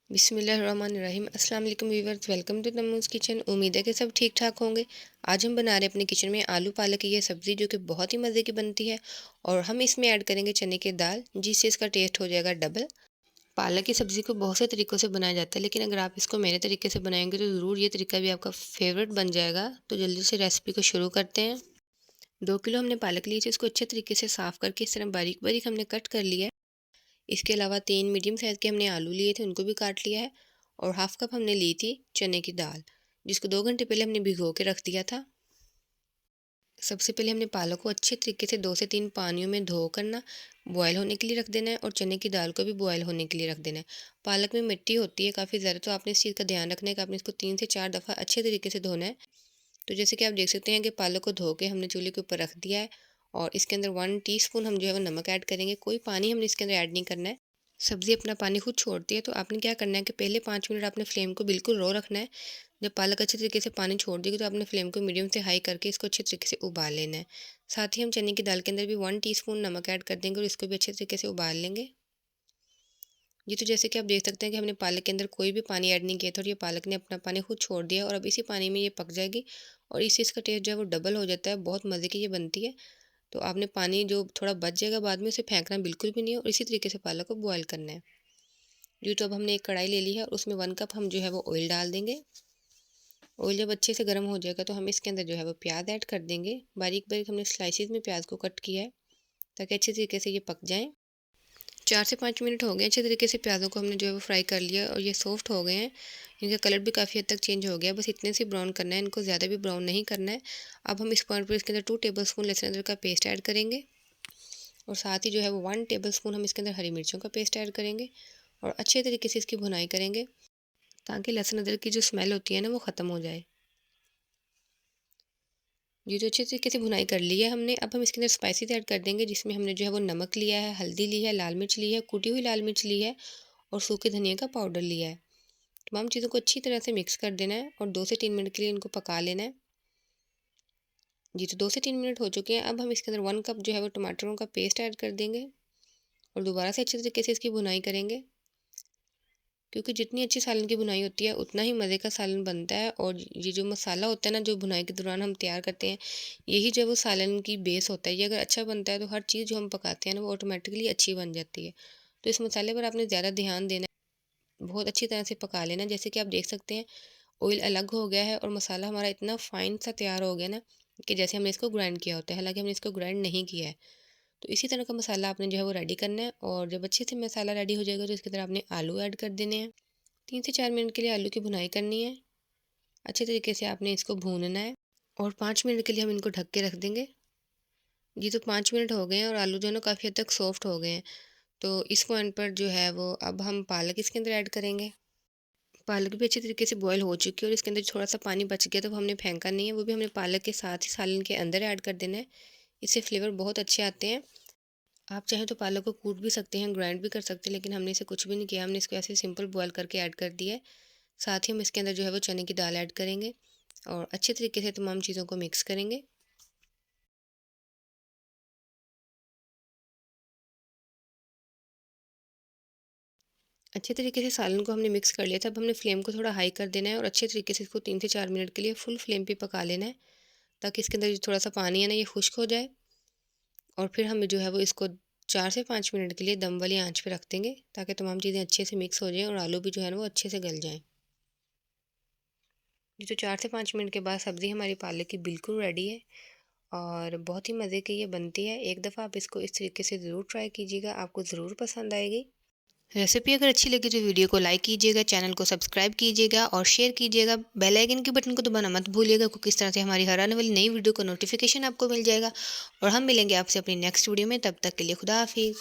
बिस्मिल्लाहिर्रहमानिर्रहीम। अस्सलाम वालेकुम व्यूअर्स, वेलकम टू तम्मूज़ किचन। उम्मीद है कि सब ठीक ठाक होंगे। आज हम बना रहे हैं अपने किचन में आलू पालक की ये सब्ज़ी, जो कि बहुत ही मज़े की बनती है। और हम इसमें ऐड करेंगे चने की दाल, जिससे इसका टेस्ट हो जाएगा डबल। पालक की सब्ज़ी को बहुत से तरीक़ों से बनाया जाता है, लेकिन अगर आप इसको मेरे तरीके से बनाएंगे तो ज़रूर ये तरीका भी आपका फेवरेट बन जाएगा। तो जल्दी से रेसिपी को शुरू करते हैं। 2 किलो हमने पालक ली थी, इसको अच्छे तरीके से साफ़ करके इस तरह बारीक बारीक हमने कट कर लिया है। इसके अलावा 3 मीडियम साइज़ के हमने आलू लिए थे, उनको भी काट लिया है। और हाफ़ कप हमने ली थी चने की दाल, जिसको 2 घंटे पहले हमने भिगो के रख दिया था। सबसे पहले हमने पालक को अच्छे तरीके से 2 से 3 पानियों में धो कर ना बॉयल होने के लिए रख देना है, और चने की दाल को भी बॉयल होने के लिए रख देना है। पालक में मिट्टी होती है काफ़ी ज़्यादा, तो आपने इस चीज़ का ध्यान रखना है कि आपने इसको 3 से 4 दफ़ा अच्छे तरीके से धोना है। तो जैसे कि आप देख सकते हैं कि पालक को धो के हमने चूल्हे के ऊपर रख दिया है, और इसके अंदर 1 टीस्पून हम जो है वो नमक ऐड करेंगे। कोई पानी हमने इसके अंदर ऐड नहीं करना है। सब्ज़ी अपना पानी खुद छोड़ती है, तो आपने क्या करना है कि पहले 5 मिनट आपने फ्लेम को बिल्कुल लो रखना है। जब पालक अच्छे तरीके से पानी छोड़ देगी, तो आपने फ्लेम को मीडियम से हाई करके इसको अच्छे तरीके से उबाल लेना है। साथ ही हम चने की दाल के अंदर भी 1 टीस्पून नमक ऐड कर देंगे, और इसको भी अच्छे तरीके से उबाल लेंगे। ये तो जैसे कि आप देख सकते हैं कि हमने पालक के अंदर कोई भी पानी ऐड नहीं किया था, और ये पालक ने अपना पानी खुद छोड़ दिया, और अब इसी पानी में ये पक जाएगी। और इससे इसका टेस्ट जो है वो डबल हो जाता है। बहुत मज़े की ये बनती है। तो आपने पानी जो थोड़ा बच जाएगा बाद में, उसे फेंकना बिल्कुल भी नहीं है, और इसी तरीके से पालक को बॉयल करना है। जी, तो अब हमने एक कढ़ाई ले ली है, और उसमें 1 कप हम जो है वो ऑयल डाल देंगे। ऑयल जब अच्छे से गर्म हो जाएगा, तो हम इसके अंदर जो है वो प्याज ऐड कर देंगे। बारीक बारीक हमने स्लाइसिस में प्याज को कट किया है, ताकि अच्छे तरीके से ये पक जाएँ। 4 से 5 मिनट हो गए अच्छे तरीके से प्याज़ों को हमने जो है वो फ्राई कर लिया, और ये सॉफ्ट हो गए हैं। इनका कलर भी काफ़ी हद तक चेंज हो गया है, बस इतने से ब्राउन करना है, इनको ज़्यादा भी ब्राउन नहीं करना है। अब हम इस पॉइंट पर इसके अंदर 2 टेबलस्पून लहसुन अदरक का पेस्ट ऐड करेंगे, और साथ ही जो है वो 1 टेबलस्पून हम इसके अंदर हरी मिर्चों का पेस्ट ऐड करेंगे, और अच्छे तरीके से इसकी भुनाई करेंगे, ताकि लहसुन अदरक की जो स्मेल होती है ना वो ख़त्म हो जाए। ये जो अच्छे तरीके से भुनाई कर ली है हमने, अब हम इसके अंदर स्पाइसेस ऐड कर देंगे, जिसमें हमने जो है वो नमक लिया है, हल्दी ली है, लाल मिर्च ली है, कुटी हुई लाल मिर्च ली है, और सूखे धनिया का पाउडर लिया है। तमाम चीज़ों को अच्छी तरह से मिक्स कर देना है, और 2 से 3 मिनट के लिए इनको पका लेना है। जी, तो 2 से 3 मिनट हो चुके हैं। अब हम इसके अंदर 1 कप जो है वो टमाटरों का पेस्ट ऐड कर देंगे, और दोबारा से अच्छे तरीके से इसकी भुनाई करेंगे। क्योंकि जितनी अच्छी सालन की भुनाई होती है, उतना ही मज़े का सालन बनता है। और ये जो मसाला होता है ना, जो भुनाई के दौरान हम तैयार करते हैं, यही जो है वो सालन की बेस होता है। ये अगर अच्छा बनता है, तो हर चीज़ जो हम पकाते हैं ना, वो ऑटोमेटिकली अच्छी बन जाती है। तो इस मसाले पर आपने ज़्यादा ध्यान देना है, बहुत अच्छी तरह से पका लेना। जैसे कि आप देख सकते हैं, ऑयल अलग हो गया है, और मसाला हमारा इतना फाइन सा तैयार हो गया ना, कि जैसे हमने इसको ग्राइंड किया होता है, हालांकि हमने इसको ग्राइंड नहीं किया है। तो इसी तरह का मसाला आपने जो है वो रेडी करना है। और जब अच्छे से मसाला रेडी हो जाएगा, तो इसके अंदर आपने आलू ऐड कर देने हैं। 3 से 4 मिनट के लिए आलू की भुनाई करनी है। अच्छे तरीके से आपने इसको भूनना है, और 5 मिनट के लिए हम इनको ढक के रख देंगे। ये तो 5 मिनट हो गए हैं, और आलू जो है ना काफ़ी हद तक सॉफ्ट हो गए हैं। तो इस पॉइंट पर जो है वो अब हम पालक इसके अंदर ऐड करेंगे। पालक भी अच्छे तरीके से बॉयल हो चुकी है, और इसके अंदर थोड़ा-सा पानी बच गया, तो वो हमने फेंका नहीं है, वो भी हमने पालक के साथ ही सालन के अंदर ऐड कर देना है। इससे फ्लेवर बहुत अच्छे आते हैं। आप चाहें तो पालक को कूट भी सकते हैं, ग्राइंड भी कर सकते हैं, लेकिन हमने इसे कुछ भी नहीं किया, हमने इसको ऐसे सिंपल बॉयल करके ऐड कर दिया है। साथ ही हम इसके अंदर जो है वो चने की दाल ऐड करेंगे, और अच्छे तरीके से तमाम चीज़ों को मिक्स करेंगे। अच्छे तरीके से सालन को हमने मिक्स कर लिया था। अब हमने फ्लेम को थोड़ा हाई कर देना है, और अच्छे तरीके से इसको 3 से 4 मिनट के लिए फुल फ्लेम पे पका लेना है, ताकि इसके अंदर जो थोड़ा-सा पानी है ना, ये खुश्क हो जाए। और फिर हम जो है वो इसको 4 से 5 मिनट के लिए दम वाली आँच पे रख देंगे, ताकि तमाम चीज़ें अच्छे से मिक्स हो जाएँ, और आलू भी जो है ना वो अच्छे से गल जाएँ। ये तो 4 से 5 मिनट के बाद सब्ज़ी हमारी पालक की बिल्कुल रेडी है, और बहुत ही मज़े की ये बनती है। एक दफ़ा आप इसको इस तरीके से ज़रूर ट्राई कीजिएगा, आपको ज़रूर पसंद आएगी। रेसिपी अगर अच्छी लगी तो वीडियो को लाइक कीजिएगा, चैनल को सब्सक्राइब कीजिएगा, और शेयर कीजिएगा। बेल आइकन के बटन को दबाना मत भूलिएगा, क्योंकि इस तरह से हमारी हर आने वाली नई वीडियो का नोटिफिकेशन आपको मिल जाएगा। और हम मिलेंगे आपसे अपनी नेक्स्ट वीडियो में, तब तक के लिए खुदा हाफिज़।